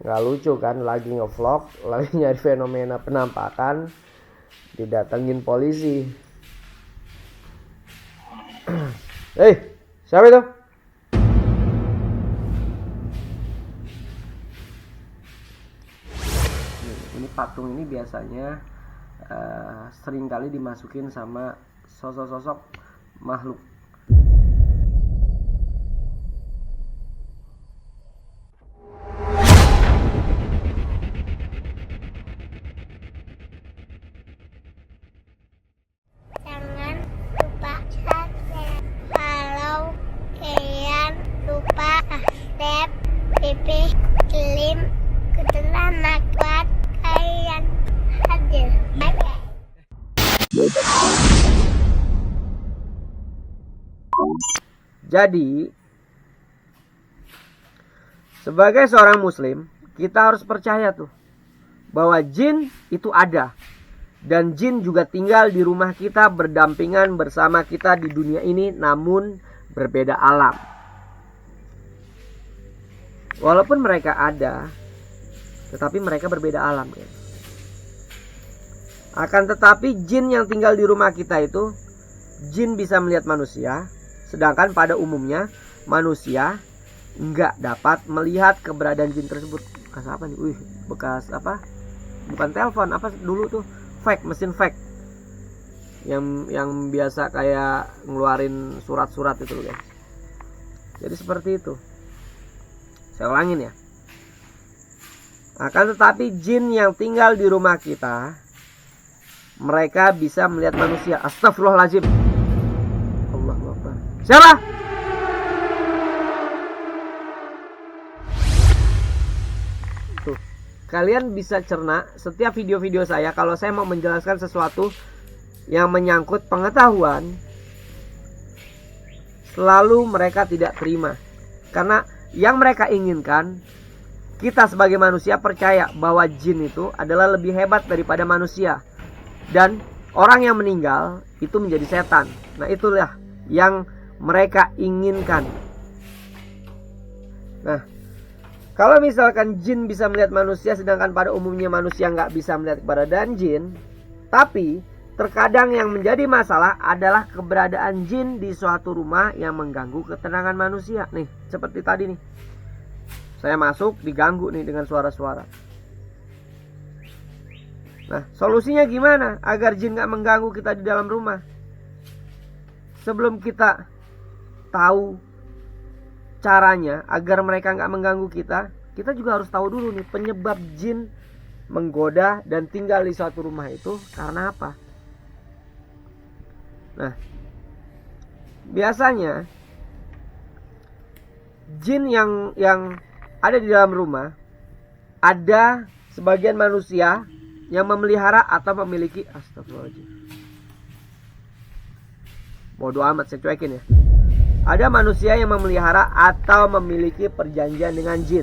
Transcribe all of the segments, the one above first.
Nggak lucu kan, lagi ngevlog, lagi nyari fenomena penampakan, didatengin polisi. Siapa itu? Ini patung ini biasanya sering kali dimasukin sama sosok-sosok makhluk. Jangan lupa subscribe. Kalau kalian lupa subscribe, Pipi kirim keterangan buat kalian hadir. Bye. Jadi sebagai seorang muslim, kita harus percaya tuh bahwa jin itu ada. Dan jin juga tinggal di rumah kita, berdampingan bersama kita di dunia ini, namun berbeda alam. Walaupun mereka ada, tetapi mereka berbeda alam, guys. Akan tetapi jin yang tinggal di rumah kita itu, jin bisa melihat manusia, sedangkan pada umumnya manusia nggak dapat melihat keberadaan jin tersebut. Bekas apa nih? Bekas apa? Bukan telepon, apa dulu tuh? Fax, mesin fax. Yang biasa kayak ngeluarin surat-surat itu loh, guys. Jadi seperti itu. Saya ulangin ya. Akan tetapi jin yang tinggal di rumah kita, mereka bisa melihat manusia. Astagfirullahaladzim. Allahu Akbar. Siapa? Tuh, kalian bisa cerna setiap video-video saya. Kalau saya mau menjelaskan sesuatu yang menyangkut pengetahuan, selalu mereka tidak terima. Karena yang mereka inginkan, kita sebagai manusia percaya bahwa jin itu adalah lebih hebat daripada manusia. Dan orang yang meninggal itu menjadi setan. Nah, itulah yang mereka inginkan. Nah, kalau misalkan jin bisa melihat manusia, sedangkan pada umumnya manusia nggak bisa melihat keberadaan jin. Tapi terkadang yang menjadi masalah adalah keberadaan jin di suatu rumah yang mengganggu ketenangan manusia. Nih, seperti tadi nih. Saya masuk, diganggu nih dengan suara-suara. Nah, solusinya gimana agar jin gak mengganggu kita di dalam rumah? Sebelum kita tahu caranya agar mereka gak mengganggu kita, kita juga harus tahu dulu nih penyebab jin menggoda dan tinggal di suatu rumah itu karena apa. Nah, biasanya jin yang ada di dalam rumah, ada sebagian manusia yang memelihara atau memiliki, astagfirullahaladzim, bodoh amat, saya cuekin ya. Ada manusia yang memelihara atau memiliki perjanjian dengan jin.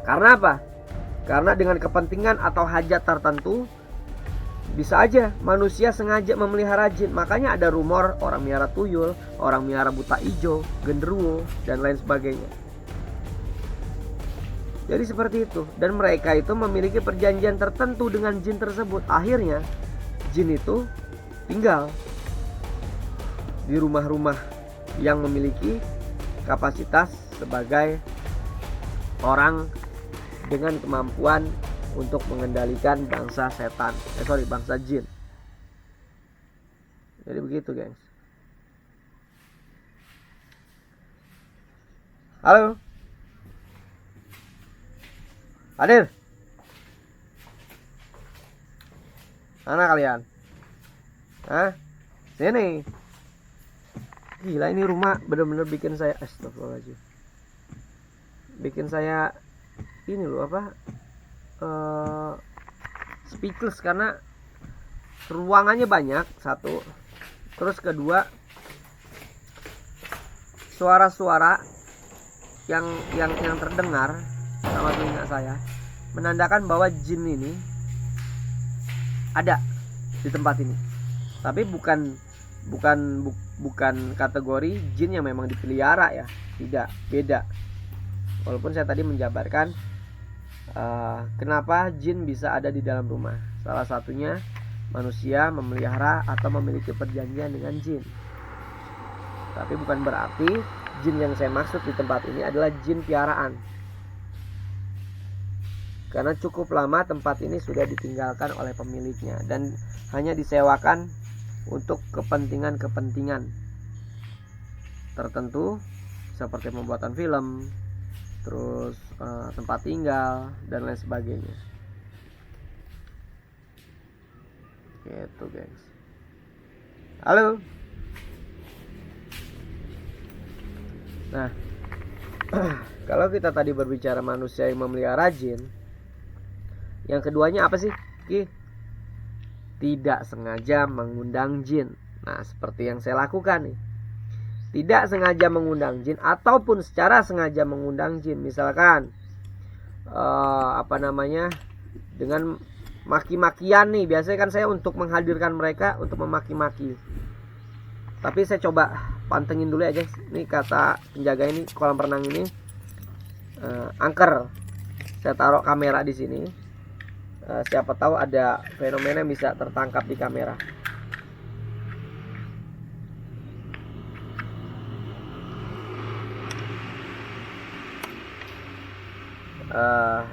Karena apa? Karena dengan kepentingan atau hajat tertentu, bisa aja manusia sengaja memelihara jin. Makanya ada rumor orang melihara tuyul, orang melihara buta ijo, genderuwo, dan lain sebagainya. Jadi seperti itu. Dan mereka itu memiliki perjanjian tertentu dengan jin tersebut. Akhirnya jin itu tinggal di rumah-rumah yang memiliki kapasitas sebagai orang dengan kemampuan untuk mengendalikan bangsa setan. Bangsa jin. Jadi begitu, guys. Halo. Hadir. Mana kalian? Hah? Sini. Gila, ini rumah bener-bener bikin saya, astagfirullahaladzim, bikin saya ini loh apa, speechless. Karena ruangannya banyak, satu. Terus kedua, suara-suara yang terdengar sama telinga saya menandakan bahwa jin ini ada di tempat ini. Tapi bukan kategori jin yang memang dipelihara ya, tidak, beda. Walaupun saya tadi menjabarkan kenapa jin bisa ada di dalam rumah. Salah satunya manusia memelihara atau memiliki perjanjian dengan jin. Tapi bukan berarti jin yang saya maksud di tempat ini adalah jin piaraan. Karena cukup lama tempat ini sudah ditinggalkan oleh pemiliknya dan hanya disewakan untuk kepentingan-kepentingan tertentu seperti pembuatan film, terus tempat tinggal dan lain sebagainya. Gitu guys. Halo. Nah, kalau kita tadi berbicara manusia yang memelihara jin, yang keduanya apa sih? Tidak sengaja mengundang jin. Nah, seperti yang saya lakukan nih. Tidak sengaja mengundang jin ataupun secara sengaja mengundang jin. Misalkan dengan maki-makian nih. Biasanya kan saya untuk menghadirkan mereka untuk memaki-maki. Tapi saya coba pantengin dulu aja. Ini kata penjaga ini kolam renang ini angker. Saya taruh kamera di sini. Siapa tahu ada fenomena yang bisa tertangkap di kamera.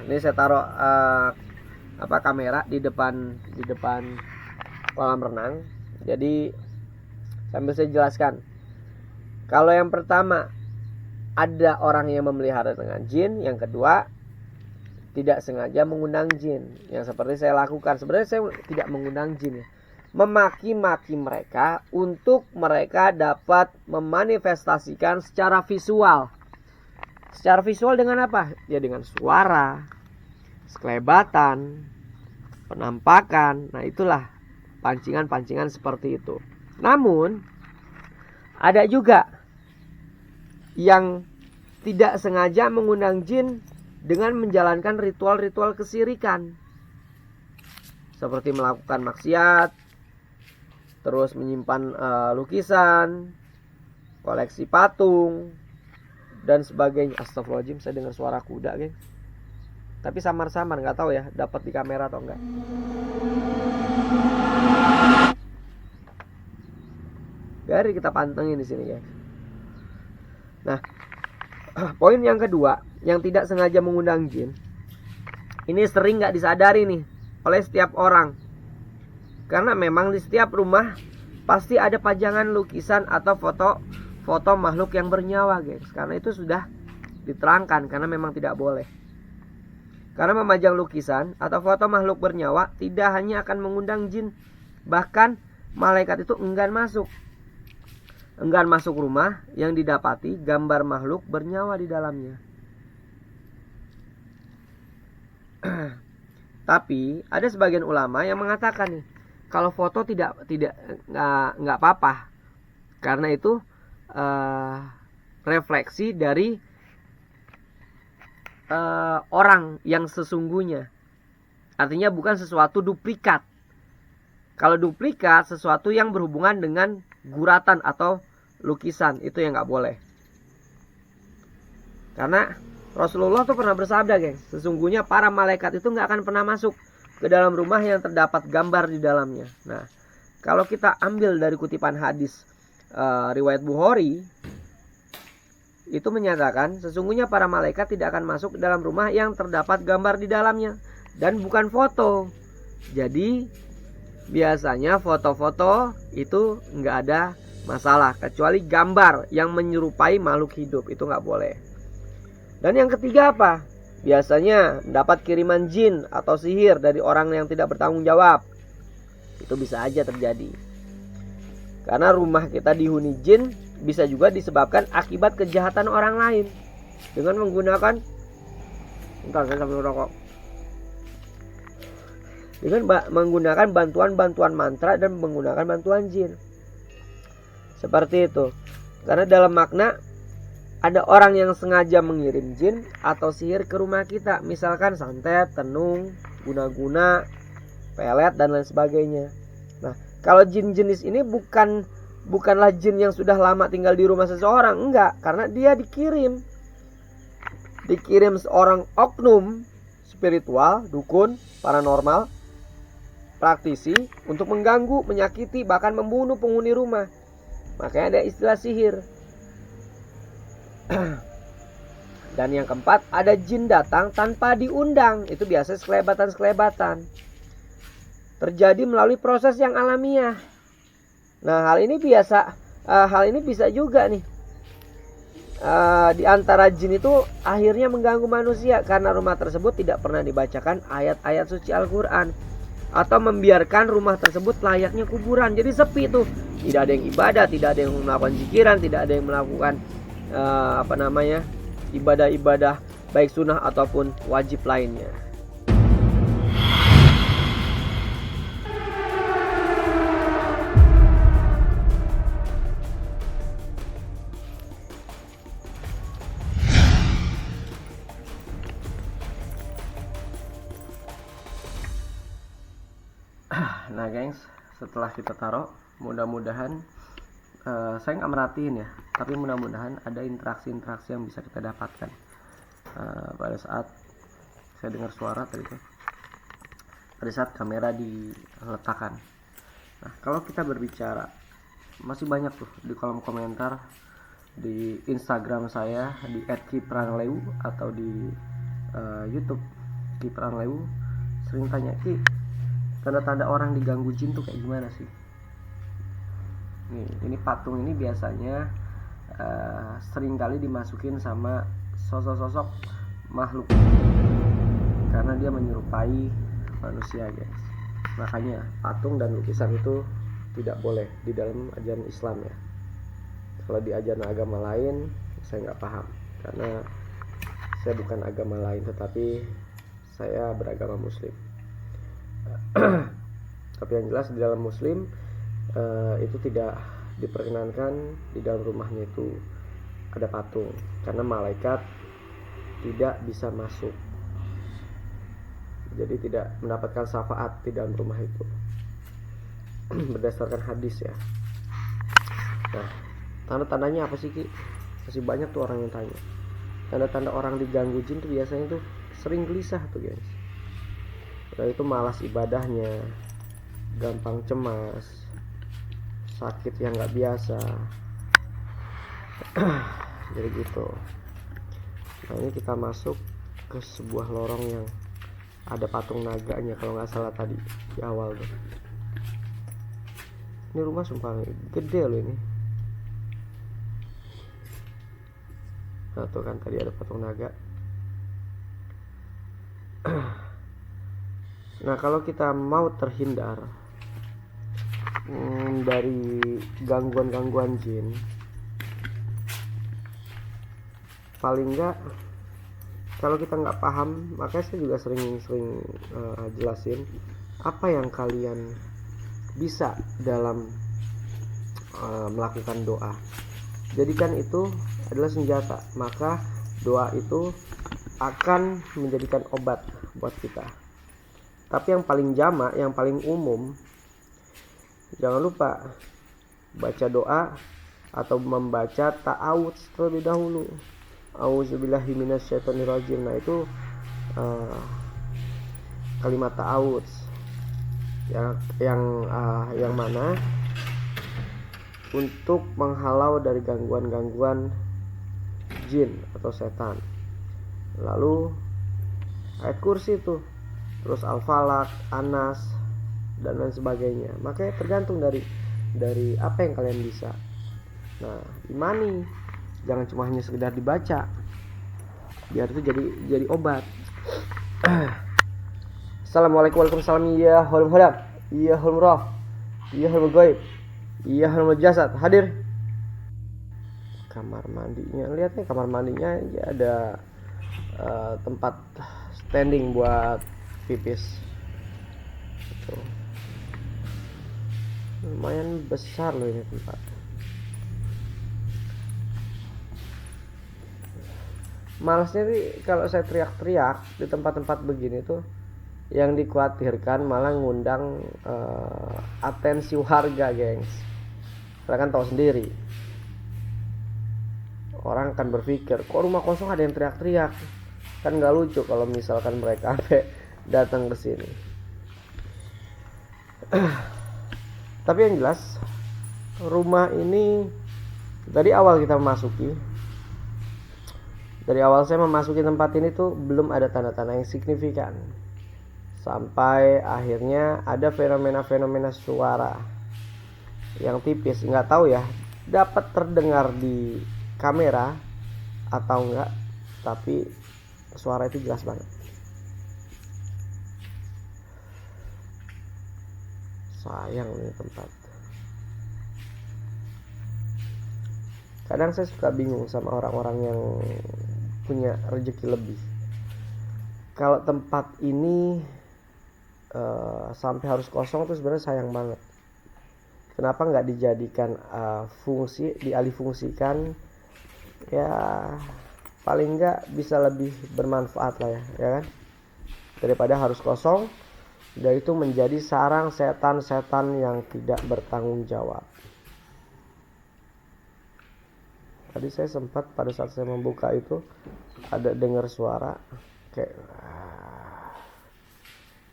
Ini saya taruh kamera di depan kolam renang. Jadi sambil saya jelaskan. Kalau yang pertama ada orang yang memelihara dengan jin, yang kedua tidak sengaja mengundang jin. Yang seperti saya lakukan. Sebenarnya saya tidak mengundang jin ya. Memaki-maki mereka untuk mereka dapat memanifestasikan secara visual. Secara visual dengan apa? Ya dengan suara, sekelebatan, penampakan. Nah itulah pancingan-pancingan seperti itu. Namun ada juga yang tidak sengaja mengundang jin dengan menjalankan ritual-ritual kesirikan. Seperti melakukan maksiat, terus menyimpan lukisan, koleksi patung, dan sebagainya. Astagfirullahaladzim, saya dengar suara kuda geng. Tapi samar-samar, nggak tahu ya dapat di kamera atau enggak. Biar kita pantengin di sini guys. Nah, poin yang kedua, yang tidak sengaja mengundang jin, ini sering nggak disadari nih oleh setiap orang. Karena memang di setiap rumah pasti ada pajangan lukisan atau foto makhluk yang bernyawa guys. Karena itu sudah diterangkan, karena memang tidak boleh. Karena memajang lukisan atau foto makhluk bernyawa tidak hanya akan mengundang jin, bahkan malaikat itu enggan masuk rumah yang didapati gambar makhluk bernyawa di dalamnya. Tapi ada sebagian ulama yang mengatakan nih, kalau foto nggak apa-apa, karena itu refleksi dari orang yang sesungguhnya. Artinya bukan sesuatu duplikat. Kalau duplikat sesuatu yang berhubungan dengan guratan atau lukisan, itu yang nggak boleh. Karena Rasulullah tuh pernah bersabda geng, sesungguhnya para malaikat itu nggak akan pernah masuk ke dalam rumah yang terdapat gambar di dalamnya. Nah, kalau kita ambil dari kutipan hadis riwayat Bukhari, itu menyatakan sesungguhnya para malaikat tidak akan masuk ke dalam rumah yang terdapat gambar di dalamnya, dan bukan foto. Jadi biasanya foto-foto itu nggak ada masalah, kecuali gambar yang menyerupai makhluk hidup, itu nggak boleh. Dan yang ketiga apa? Biasanya mendapat kiriman jin atau sihir dari orang yang tidak bertanggung jawab. Itu bisa aja terjadi. Karena rumah kita dihuni jin bisa juga disebabkan akibat kejahatan orang lain dengan menggunakan menggunakan bantuan-bantuan mantra dan menggunakan bantuan jin. Seperti itu. Karena dalam makna ada orang yang sengaja mengirim jin atau sihir ke rumah kita. Misalkan santet, tenung, guna-guna, pelet dan lain sebagainya. Nah, kalau jin jenis ini bukanlah jin yang sudah lama tinggal di rumah seseorang. Enggak, karena dia dikirim seorang oknum, spiritual, dukun, paranormal, praktisi untuk mengganggu, menyakiti, bahkan membunuh penghuni rumah. Makanya ada istilah sihir. Dan yang keempat, ada jin datang tanpa diundang. Itu biasa sekelebatan-sekelebatan. Terjadi melalui proses yang alamiah. Nah, hal ini bisa juga nih. Di antara jin itu akhirnya mengganggu manusia karena rumah tersebut tidak pernah dibacakan ayat-ayat suci Al-Quran, atau membiarkan rumah tersebut layaknya kuburan. Jadi sepi tuh. Tidak ada yang ibadah, tidak ada yang melakukan zikiran, tidak ada yang melakukan ibadah-ibadah baik sunnah ataupun wajib lainnya. Nah gengs, setelah kita taruh, mudah-mudahan saya nggak merhatiin ya, tapi mudah-mudahan ada interaksi-interaksi yang bisa kita dapatkan pada saat saya dengar suara tadi tuh, pada saat kamera diletakkan. Nah, kalau kita berbicara, masih banyak tuh di kolom komentar di Instagram saya di @kiprangleu atau di YouTube Kiprangleu sering tanya, Ki, tanda-tanda orang diganggu jin tuh kayak gimana sih? Nih, ini patung ini biasanya sering kali dimasukin sama sosok-sosok makhluk karena dia menyerupai manusia, guys. Makanya patung dan lukisan itu tidak boleh di dalam ajaran Islam ya. Kalau di ajaran agama lain saya nggak paham, karena saya bukan agama lain, tetapi saya beragama Muslim. Tapi yang jelas di dalam Muslim itu tidak diperkenankan di dalam rumahnya itu ada patung, karena malaikat tidak bisa masuk, jadi tidak mendapatkan syafaat di dalam rumah itu berdasarkan hadis ya. Nah, tanda-tandanya apa sih, Ki? Masih banyak tuh orang yang tanya. Tanda-tanda orang diganggu jin tuh biasanya tuh sering gelisah tuh, guys. Dan itu malas ibadahnya, gampang cemas, sakit yang nggak biasa. Jadi gitu. Nah, ini kita masuk ke sebuah lorong yang ada patung naganya kalau nggak salah tadi di awal tuh. Ini rumah sumpah gede loh ini. Nah tuh kan tadi ada patung naga. Nah, kalau kita mau terhindar dari gangguan-gangguan jin, paling enggak kalau kita nggak paham, makanya saya juga sering jelasin apa yang kalian bisa dalam melakukan doa. Jadikan itu adalah senjata, maka doa itu akan menjadikan obat buat kita. Tapi yang paling jamak, yang paling umum, jangan lupa baca doa atau membaca ta'awudz terlebih dahulu. A'udzubillahi minasyaitonirrajim. Nah, itu kalimat ta'awudz yang mana untuk menghalau dari gangguan-gangguan jin atau setan. Lalu ayat kursi itu, terus Al-Falaq, Anas, dan lain sebagainya. Makanya tergantung dari apa yang kalian bisa. Nah, imani, jangan cuma hanya sekedar dibaca, biar itu jadi obat. Assalamualaikum warahmatullahi wabarakatuh. Ya hulul hulam, ya hulul roh, ya hulul ghaib, ya hulul jasad. Hadir. Kamar mandinya, lihat nih, kamar mandinya ada tempat standing buat pipis. Tuh. Lumayan besar loh ini tempat. Malasnya sih kalau saya teriak-teriak di tempat-tempat begini tuh, yang dikhawatirkan malah ngundang atensi warga, gengs. Kalian kan tahu sendiri, orang akan berpikir, kok rumah kosong ada yang teriak-teriak. Kan nggak lucu kalau misalkan mereka sampai datang ke sini. Tapi yang jelas rumah ini dari awal kita memasuki, dari awal saya memasuki tempat ini tuh belum ada tanda-tanda yang signifikan. Sampai akhirnya ada fenomena-fenomena suara yang tipis, nggak tahu ya dapat terdengar di kamera atau enggak, tapi suara itu jelas banget. Sayang ini tempat. Kadang saya suka bingung sama orang-orang yang punya rezeki lebih. Kalau tempat ini sampai harus kosong tuh sebenarnya sayang banget. Kenapa nggak dijadikan fungsi, dialih fungsikan? Ya paling nggak bisa lebih bermanfaat lah ya kan? Daripada harus kosong. Dan itu menjadi sarang setan-setan yang tidak bertanggung jawab. Tadi saya sempat pada saat saya membuka itu ada dengar suara kayak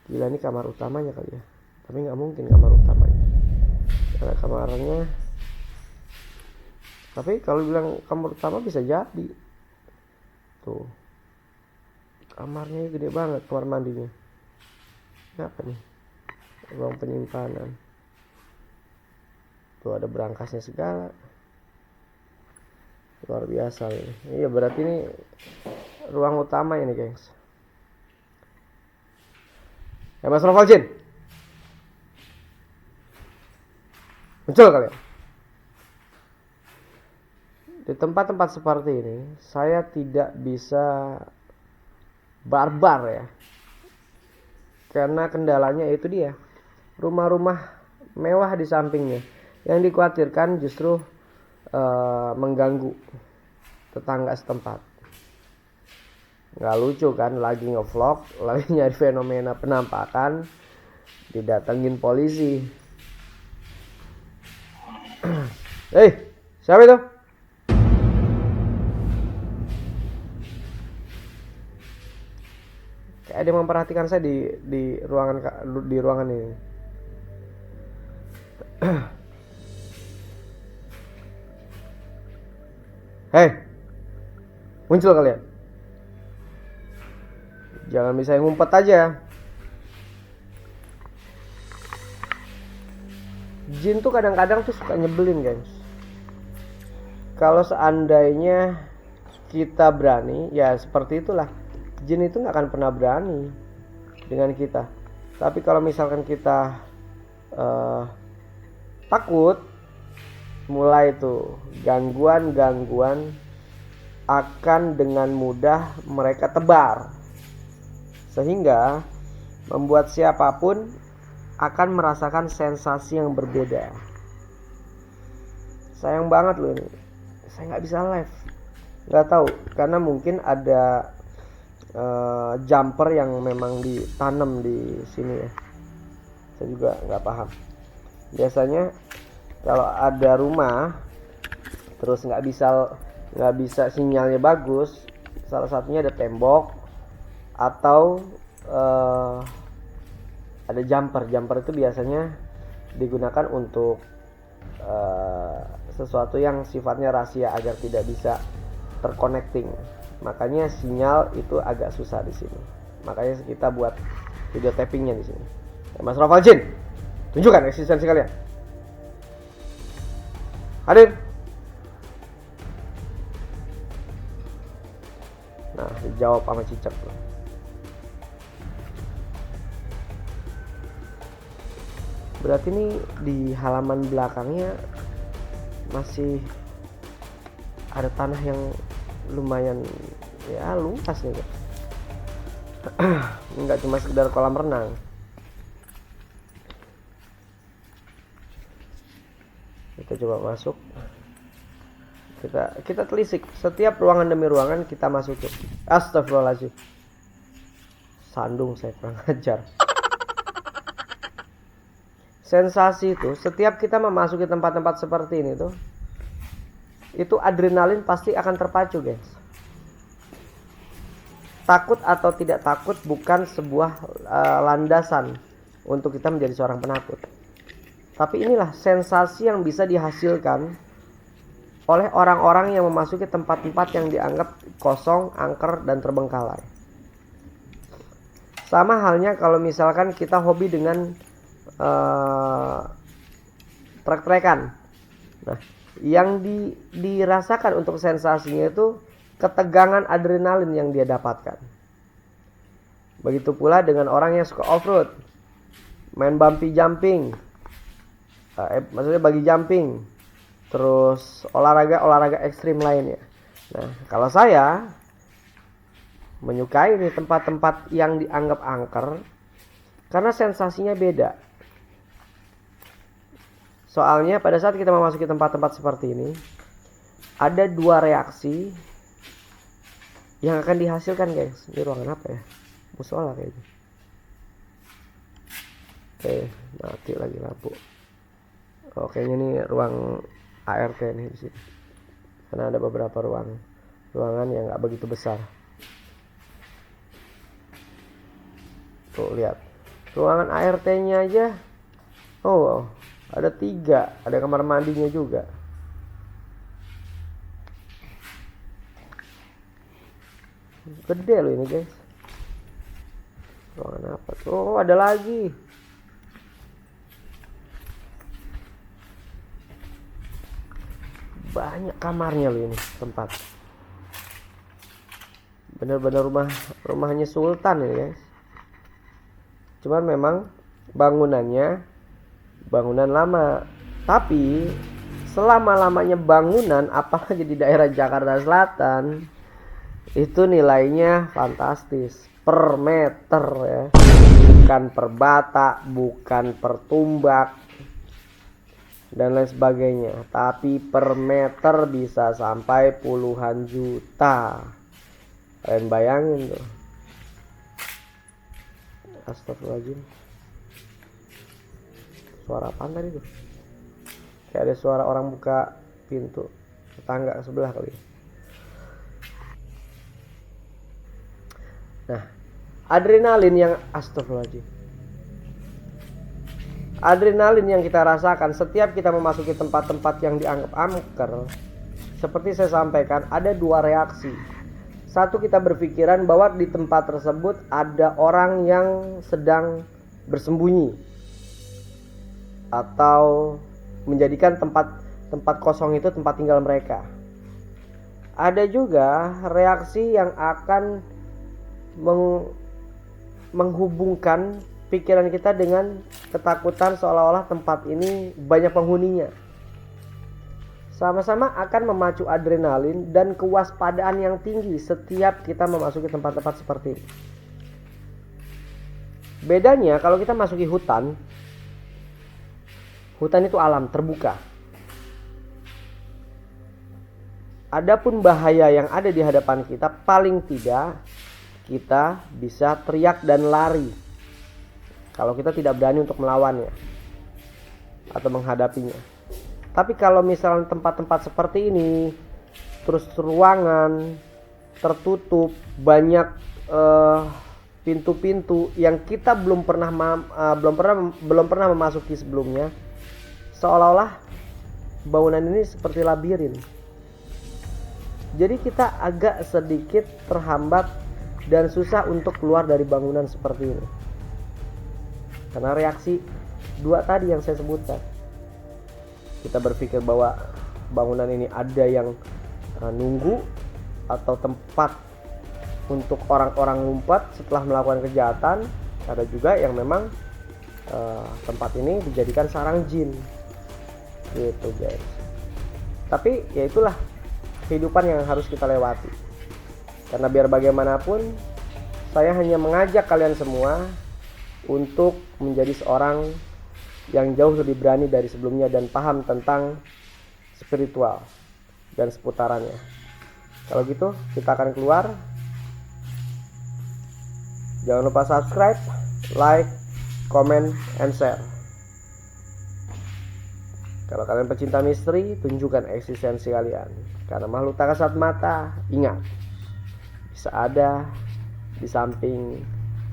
gila, ini kamar utamanya kali ya. Tapi nggak mungkin kamar utamanya, karena kamarnya. Tapi kalau bilang kamar utama bisa jadi. Tuh kamarnya gede banget, kamar mandinya. Apa nih? Ruang penyimpanan. Tuh ada berangkasnya segala. Luar biasa ini. Iya berarti ini ruang utama ini gengs. Ya Mas Rovaljin, muncul kalian. Di tempat-tempat seperti ini saya tidak bisa barbar ya. Karena kendalanya itu dia, rumah-rumah mewah di sampingnya. Yang dikhawatirkan justru mengganggu tetangga setempat. Nggak lucu kan, lagi ngevlog, lagi nyari fenomena penampakan, didatengin polisi. Siapa itu? Kayak ada yang memperhatikan saya di ruangan ini. Muncul kalian. Jangan bisa ngumpet aja. Jin tuh kadang-kadang tuh suka nyebelin guys. Kalau seandainya kita berani, ya seperti itulah. Jin itu gak akan pernah berani dengan kita. Tapi kalau misalkan kita takut, mulai tuh gangguan-gangguan akan dengan mudah mereka tebar. Sehingga membuat siapapun akan merasakan sensasi yang berbeda. Sayang banget loh ini, saya gak bisa live. Gak tahu, karena mungkin ada jumper yang memang ditanam di sini ya. Saya juga nggak paham. Biasanya kalau ada rumah terus nggak bisa sinyalnya bagus, salah satunya ada tembok atau ada jumper. Jumper itu biasanya digunakan untuk sesuatu yang sifatnya rahasia agar tidak bisa terconnecting. Makanya sinyal itu agak susah di sini. Makanya kita buat video tappingnya di sini. Mas Rovaljin, tunjukkan eksistensi kalian. Hadir. Nah, dijawab sama cicak tuh. Berarti ini di halaman belakangnya masih ada tanah yang lumayan ya luas nih guys. Nggak cuma sekedar kolam renang. Kita coba masuk. Kita telisik setiap ruangan demi ruangan, kita masukin. Astagfirullahaladzim. Sandung saya kurang ajar. Sensasi itu setiap kita memasuki tempat-tempat seperti ini tuh, itu adrenalin pasti akan terpacu guys. takut atau tidak takut bukan sebuah landasan untuk kita menjadi seorang penakut. Tapi inilah sensasi yang bisa dihasilkan oleh orang-orang yang memasuki tempat-tempat yang dianggap kosong, angker, dan terbengkalai. Sama halnya kalau misalkan kita hobi dengan trek-trekan. Nah, yang dirasakan untuk sensasinya itu ketegangan adrenalin yang dia dapatkan. Begitu pula dengan orang yang suka off-road, main bumpy jumping, maksudnya bagi jumping, terus olahraga ekstrim lainnya. Nah, kalau saya menyukai nih tempat-tempat yang dianggap angker karena sensasinya beda. Soalnya pada saat kita memasuki tempat-tempat seperti ini, ada dua reaksi yang akan dihasilkan, guys. Ini ruangan apa ya? Musola kayaknya. Oke, mati lagi lampu. Oh, kayaknya ini ruang ART nih di sini. Karena ada beberapa ruangan yang nggak begitu besar. Tuh lihat, ruangan ART-nya aja. Oh, ada 3, ada kamar mandinya juga. Gede loh ini, guys. Ruangan apa tuh? Oh, ada lagi. Banyak kamarnya loh ini tempat. Bener-bener rumahnya sultan ya, guys. Cuman memang bangunan lama. Tapi selama-lamanya bangunan, apalagi di daerah Jakarta Selatan, itu nilainya fantastis per meter ya, bukan per bata, bukan per tumbak dan lain sebagainya, tapi per meter bisa sampai puluhan juta. Kalian bayangin tuh. Astagfirullahaladzim, suara apaan tadi tuh? Kayak ada suara orang buka pintu tetangga sebelah kali. Nah, adrenalin yang kita rasakan setiap kita memasuki tempat-tempat yang dianggap angker, seperti saya sampaikan, ada dua reaksi. Satu, kita berpikiran bahwa di tempat tersebut ada orang yang sedang bersembunyi atau menjadikan tempat kosong itu tempat tinggal mereka. Ada juga reaksi yang akan menghubungkan pikiran kita dengan ketakutan seolah-olah tempat ini banyak penghuninya. Sama-sama akan memacu adrenalin dan kewaspadaan yang tinggi setiap kita memasuki tempat-tempat seperti ini. Bedanya kalau kita masuki hutan itu alam terbuka. Adapun bahaya yang ada di hadapan kita, paling tidak kita bisa teriak dan lari kalau kita tidak berani untuk melawannya atau menghadapinya. Tapi kalau misalnya tempat-tempat seperti ini, terus ruangan tertutup, banyak pintu-pintu yang kita belum pernah memasuki sebelumnya, seolah-olah bangunan ini seperti labirin. Jadi kita agak sedikit terhambat dan susah untuk keluar dari bangunan seperti ini. Karena reaksi dua tadi yang saya sebutkan. Kita berpikir bahwa bangunan ini ada yang nunggu atau tempat untuk orang-orang ngumpet setelah melakukan kejahatan. Ada juga yang memang tempat ini dijadikan sarang jin. Gitu, guys. Tapi ya itulah kehidupan yang harus kita lewati. Karena biar bagaimanapun, saya hanya mengajak kalian semua untuk menjadi seorang yang jauh lebih berani dari sebelumnya dan paham tentang spiritual dan seputarannya. Kalau gitu, kita akan keluar. Jangan lupa subscribe, like, comment, and share. Kalau kalian pecinta misteri, tunjukkan eksistensi kalian. Karena makhluk tak kasat mata, ingat, bisa ada, di samping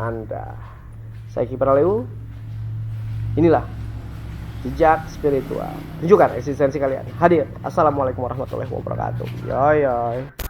Anda. Saya Kiprah Leu. Inilah jejak spiritual. Tunjukkan eksistensi kalian. Hadir. Assalamualaikum warahmatullahi wabarakatuh. Yoi.